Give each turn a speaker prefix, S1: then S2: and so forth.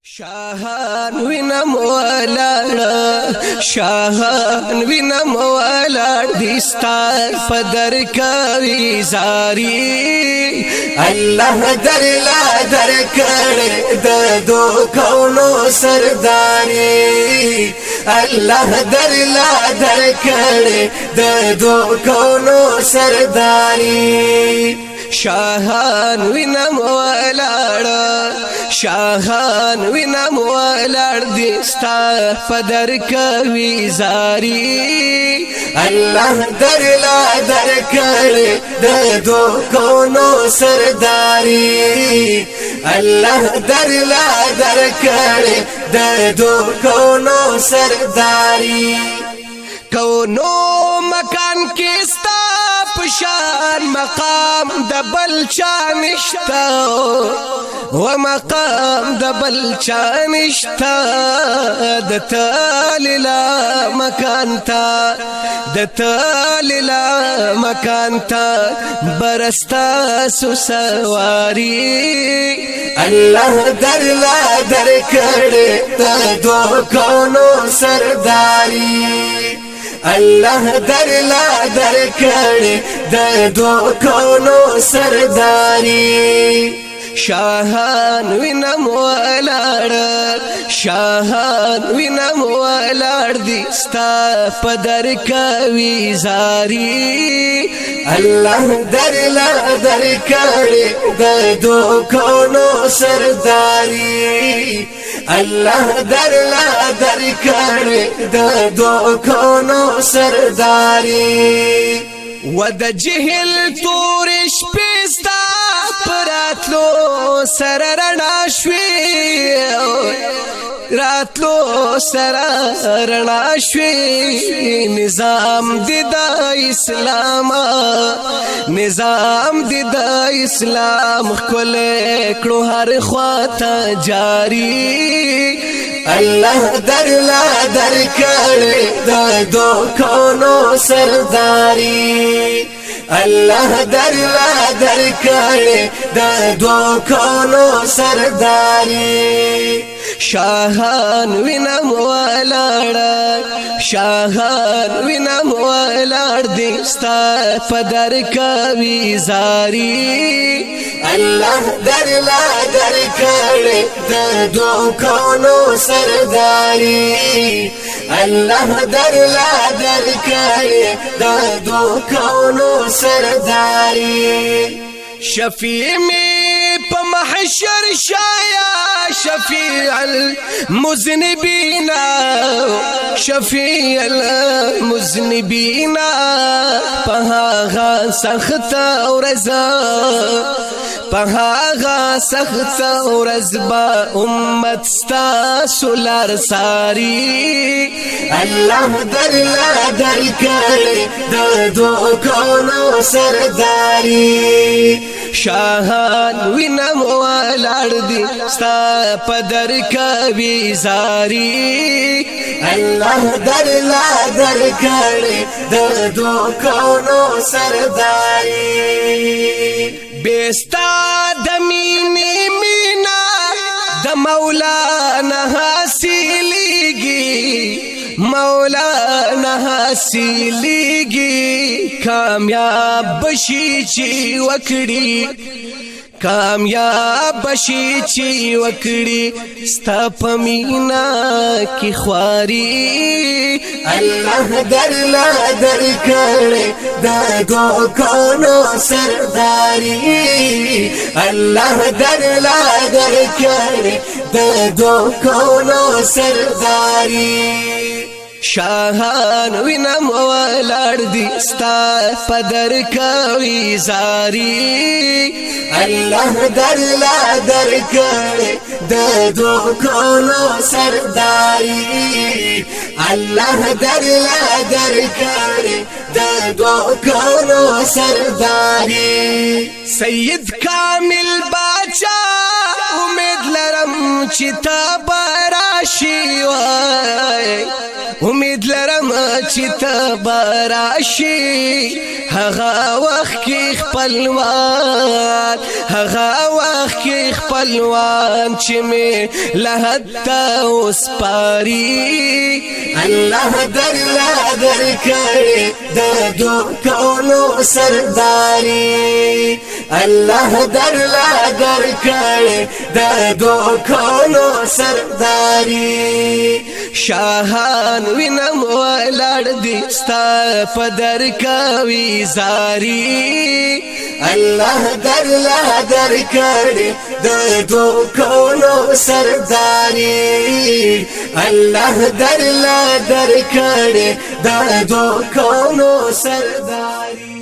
S1: شاهان وینم ولاړ شاهان وینم ولاړ دستا پدر کوي زاری الله درلا درکړ د دو کونو سرداری الله درلا درکړ د دو کونو سرداری شاهان وینم ولاړ شاهان وینم ولاړ دستا پدر کوي زاری الله درلا درکړ د دو کونو سرداری الله درلا درکړ د دو کونو سرداری کونو مکان کې ستا پشان مقام د بل چا نشتا و مقام د بل چا نشتا د تاللا مکان تا د تاللا مکان تا برستا سواری الله درلا درکړ د دو کونو سرداری الله درلا درکړ د دو کونو سرداری شاهان وینم ولاړ شاهان وینم ولاړ دستا پدر کوي زاری الله درلا درکړ د دو کونو سرداری الله درلا درکړ د دو کونو سرداری ود جهل تور شپستا پراتلو سررنا شوي راتلو سررنا شوي نظام د اسلام نظام د اسلام کول کړو هر خواته جاری الله درلا درکړ د دو کونو سرداری الله درلا درکړ د دو کونو سرداری شاهان وینم ولاړ شاهان وینم ولاړ دستا پدر کوي زاری الله درلا درکړ د دو کونو سرداری الله درلا درکړ د دو کونو سرداری شفیع می په محشر شایا شفیع المذنبین شفیع المذنبین په هغه سخت ورځ په هغه سخت ورځ با امت ستا سولار ساری الله درلا درکړ د دو کونو سرداری شاهان وینم ولاړ دستا پدر کوي زاری الله درلا درکړ د دو کونو سرداری بیستا د مینې مینا د مولانا حاصلېږي مولانا حاصلېږي کامیاب بشي چې وکړي کامیاب بشي چې وکړي ستا په مینا کې خواري الله درلا درکړ د دو کونو سرداری الله درلا درکړ د دو کونو سرداری شاهان وینم ولاړ دستا پدر کوي زاری الله درلا درکړ د دو کونو سرداری الله درلا درکړ د دو کونو سرداری سید کامل باچا امید لرم چې تا براشي وای امید لرم چې تا براشي هغه وخت کې خپلوان هغه وخت کې خپلوان چې می لهتا اوس پاري الله درلا درکړي د دو کونو سرداري الله درلا درکړي د دو کونو سرداري شاهان وینم ولاړ دي ستا په در کوي زاري الله درلا درکړي د دو کونو سرداري الله درلا درکړي د دو کونو سرداري